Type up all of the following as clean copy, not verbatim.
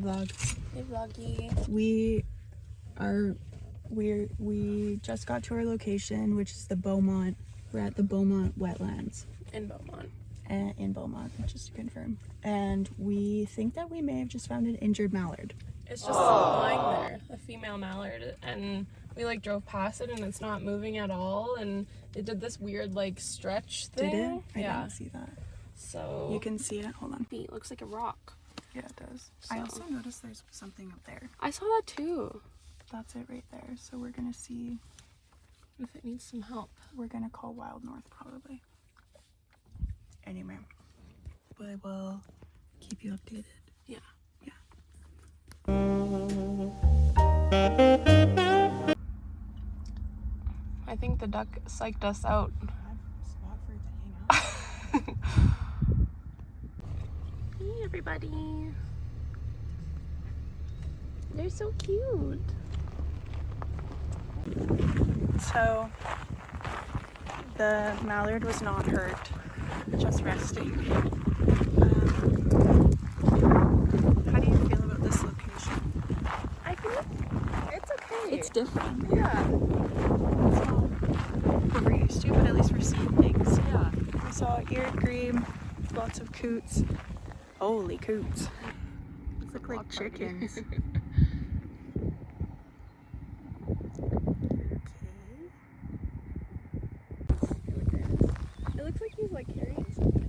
vlog. Hey vloggy. We just got to our location, which is the Beaumont. We're at the Beaumont wetlands. In Beaumont. In Beaumont, just to confirm. And we think that we may have just found an injured mallard. It's just lying there, a female mallard, and we like drove past it and it's not moving at all, and it did this weird like stretch thing. Did it? I didn't see that. So you can see it. Hold on. it looks like a rock. Yeah, it does. So. I also noticed there's something up there. I saw that too. That's it right there. So we're gonna see if it needs some help. We're gonna call Wild North probably. Anyway, I will keep you updated. Yeah. I think the duck psyched us out. Spot for it to hang out. Hey everybody. They're so cute. So the mallard was not hurt, just resting. How do you feel about this location? I feel it's okay. It's different. Yeah. It's not what we're used to, but at least we're seeing things. Yeah. We saw eared grebe, lots of coots. Holy coots. These look like chickens. It looks like he's like carrying something.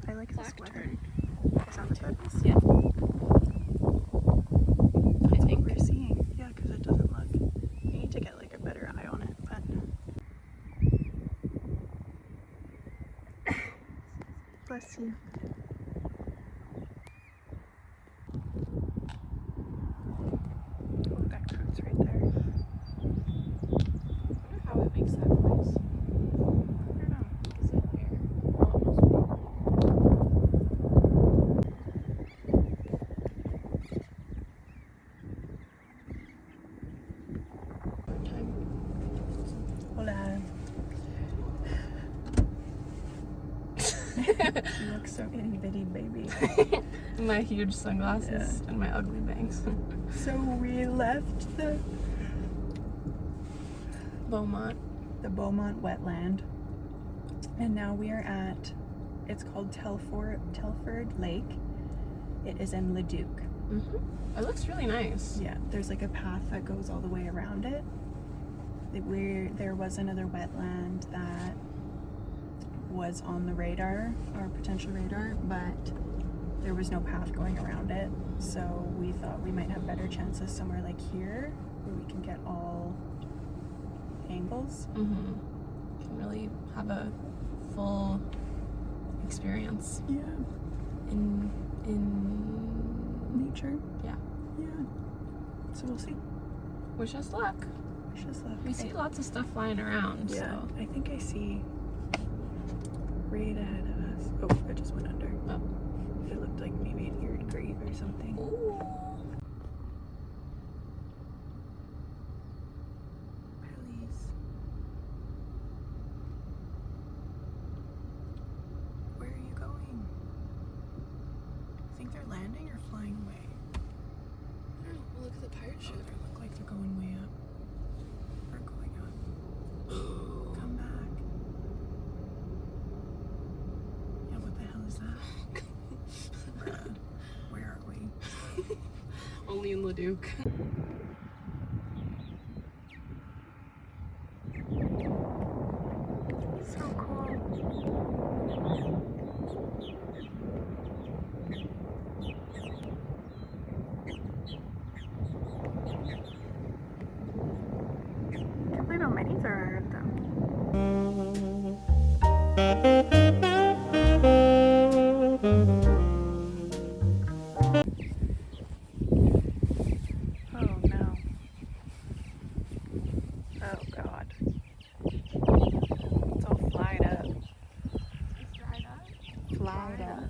I like this sweater. Is that the turtles? Yeah. I think we're seeing. Yeah, because it doesn't look. I need to get like a better eye on it, but. Bless you. Oh, that coat's right there. I wonder how it makes that noise. I don't know. Is it air? Oh, it must be. Hola. You look so itty bitty baby. My huge sunglasses and my ugly bangs. So we left the Beaumont wetland, and now we are at, it's called Telford Lake. It is in Leduc. It looks really nice. Yeah, there's like a path that goes all the way around it. There was another wetland that was on the radar, our potential radar, but there was no path going around it. So we thought we might have better chances somewhere like here, where we can get all angles. Can really have a full experience. Yeah. In nature. Yeah. So we'll see. Wish us luck. Wish us luck. We see lots of stuff flying around. Yeah. So I think I see right ahead of us. Oh, it just went under. Oh. It looked like maybe an eared grebe or something. Ooh. Please. Where are you going? I think they're landing or flying away. I don't know. Look at the pirate ship. They look like they're going way up. Or going up. Come back. Yeah, what the hell is that? Bruh, where are we? Only in Leduc. So cool. I can't believe how many there are of them. Oh no. Oh god. It's all flied up. It's dried up. Flied up.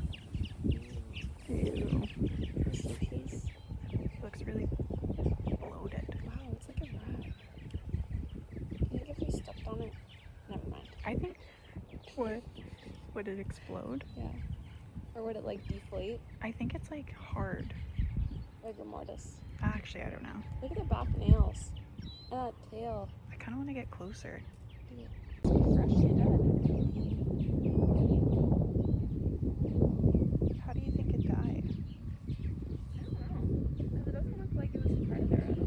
Ew. This piece. Looks really bloated. Wow, it's like a rat. Maybe if we stepped on it. Never mind. I What? Would it explode? Yeah. Or would it like deflate? I think it's like hard. Like a mortise. Actually, I don't know. Look at the back nails. And that tail. I kind of want to get closer. Freshly dead. How do you think it died? I don't know. Because it doesn't look like it was a predator at all.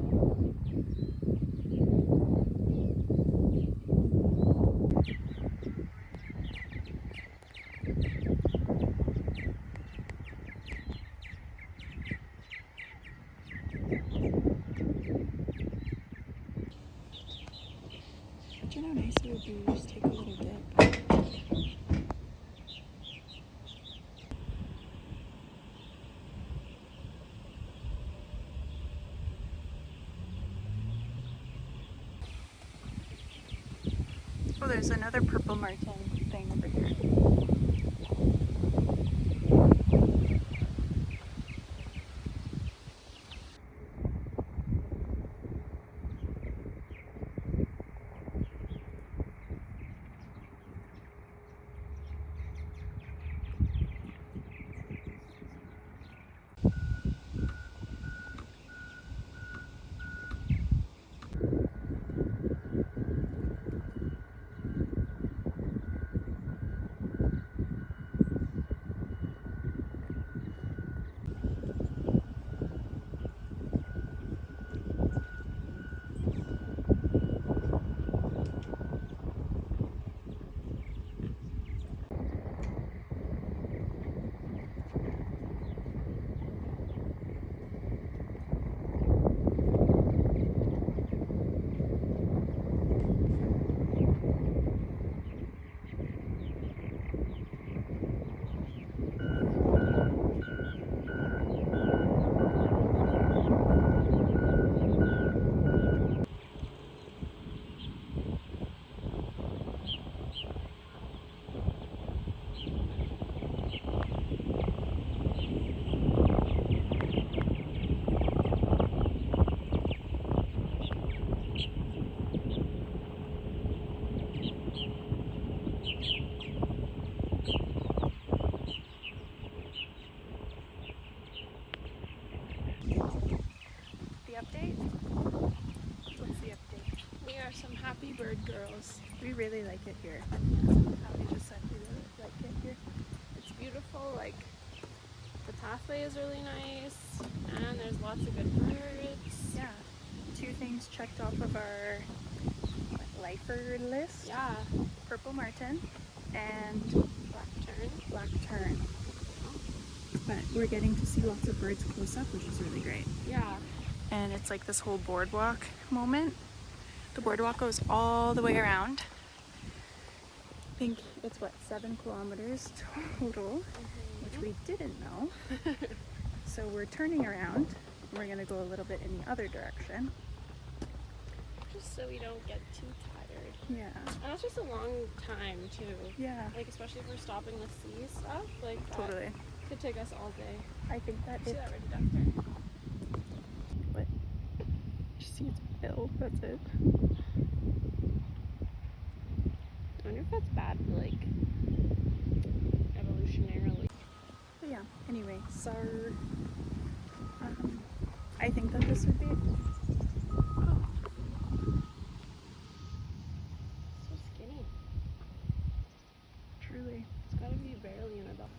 But you know how nice it would be to just take a little dip. Oh, there's another purple martin thing over here. Happy bird girls. We really like it here. We just said we really like it here. It's beautiful, like the pathway is really nice and there's lots of good birds. Yeah. 2 things checked off of our lifer list. Yeah. Purple martin and black tern. But we're getting to see lots of birds close up, which is really great. Yeah. And it's like this whole boardwalk moment. The boardwalk goes all the way around. I think it's what, 7 kilometers total, which we didn't know. So we're turning around. We're gonna go a little bit in the other direction. Just so we don't get too tired. Yeah. And that's just a long time too. Yeah. Like especially if we're stopping to see stuff, like that Totally. could take us all day. I think that See if that red duck there? what? Just see its bill. That's it. I wonder if that's bad for like evolutionarily. But yeah. Anyway, so I think that this would be. Oh. So skinny. Truly. It's gotta be barely an adult.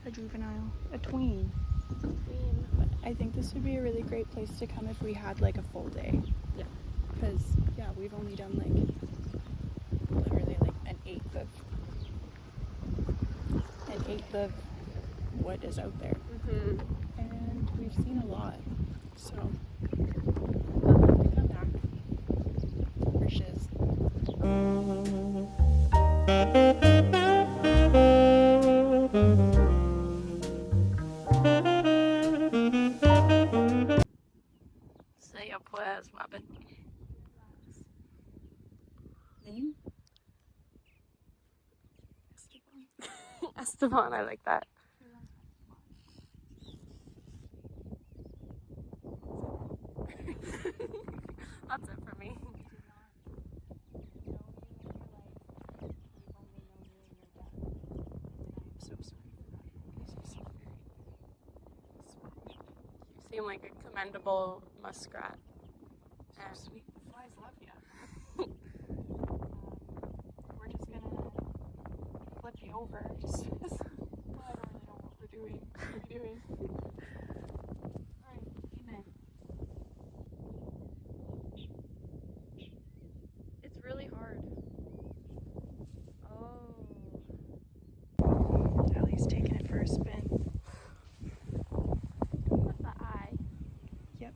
A juvenile. A tween. Queen. I think this would be a really great place to come if we had like a full day. Yeah. Because, yeah, we've only done like literally like an eighth of what is out there. Mm-hmm. And we've seen a lot. So, I'll have to come back. For shiz. Say ya pues, Robin. Name? Esteban, I like that. That's it for me. so sorry for that. This is so very sweet. You seem like a commendable muskrat. So sweet. The flies love you. We're just gonna flip you over. Just well, I don't really know what we're doing. What are we doing? Alright, amen. It's really hard. Oh. Ellie's taking it for a spin. With the eye. Yep.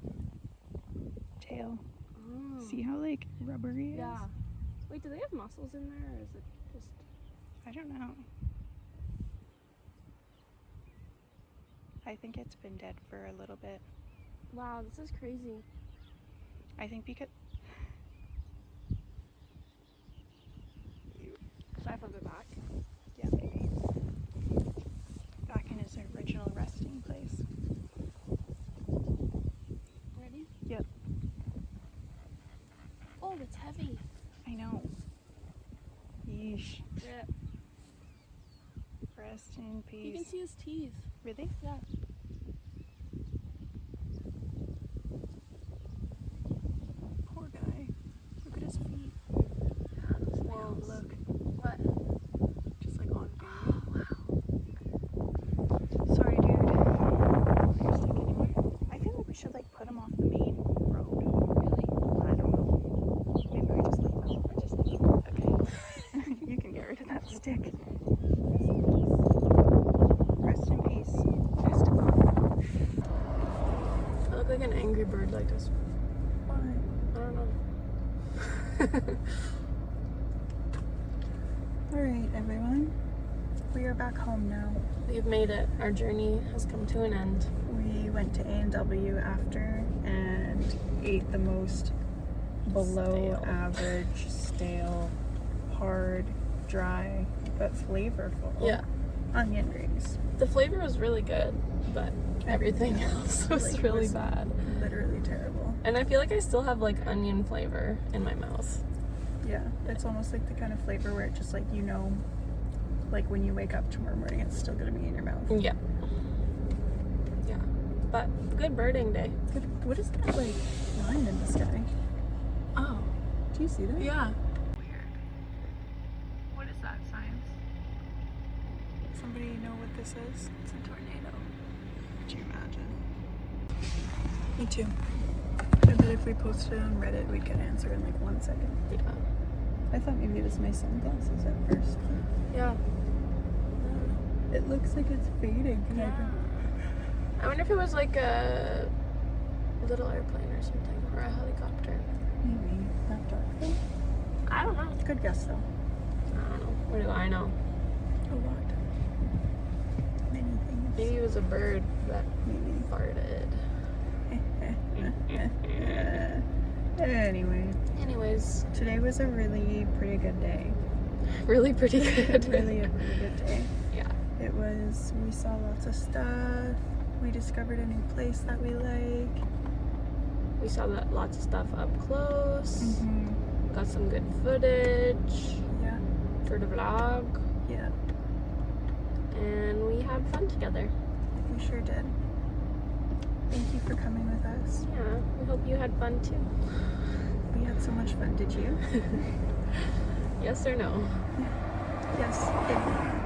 Tail. Oh. See how like rubbery it is? Yeah. Wait, do they have muscles in there, or is it just... I don't know. I think it's been dead for a little bit. Wow, this is crazy. I think because... Should I flip it back? Yeah, maybe. Back in his original resting place. Ready? Yep. Oh, it's heavy. I know. Yeesh. Yeah. Rest in peace. You can see his teeth. Really? Yeah. Poor guy. Look at his feet. Whoa, look. What? Just like on Oh, video. wow. Sorry, dude. Are you stuck anywhere? I feel like we should like put him off the main road. Really? I don't know. Maybe we just leave him. Or just leave. Okay. You can get rid of that stick. Rest in peace. Esteban. I look like an angry bird like this. Why? I don't know. Alright, everyone. We are back home now. We've made it. Our journey has come to an end. We went to A&W after and ate the most below Stale. average, stale, hard, dry, but flavorful Yeah. onion rings. The flavor was really good, but everything else was Like, really was bad. Literally terrible. And I feel like I still have like onion flavor in my mouth. Yeah, it's almost like the kind of flavor where it just like, you know, like when you wake up tomorrow morning, it's still gonna be in your mouth. Yeah. Yeah. But good birding day. What is that like line in the sky? Oh. Do you see that? Yeah. Weird. What is that, science? Somebody know what this is? It's a tornado. Could you imagine? Me too. I bet if we posted it on Reddit, we'd get an answer in like 1 second. Yeah. I thought maybe it was my sunglasses at first. Yeah. It looks like it's fading. Yeah. I wonder if it was like a little airplane or something, or a helicopter. Maybe. That dark thing? I don't know. Good guess though. I don't know. What do I know? A lot. Many things. Maybe it was a bird that Maybe. farted. Anyway, Anyways, today was a really pretty good day. really pretty good. Really a really good day. Yeah. It was, we saw lots of stuff. We discovered a new place that we like. We saw that lots of stuff up close. Mm-hmm. Got some good footage Yeah, for the vlog. yeah, And we had fun together. we sure did. Thank you for coming with us. Yeah, we hope you had fun too. We had so much fun, did you? Yes or no? Yes. I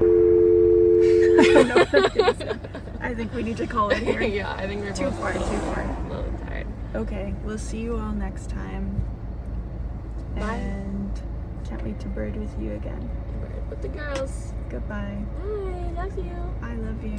don't know what that is. I think we need to call it here. Yeah, I think we're Too both far, too far. a little tired. Okay, we'll see you all next time. Bye. And can't wait to bird with you again. Bird with the girls. Goodbye. Bye, love you. I love you.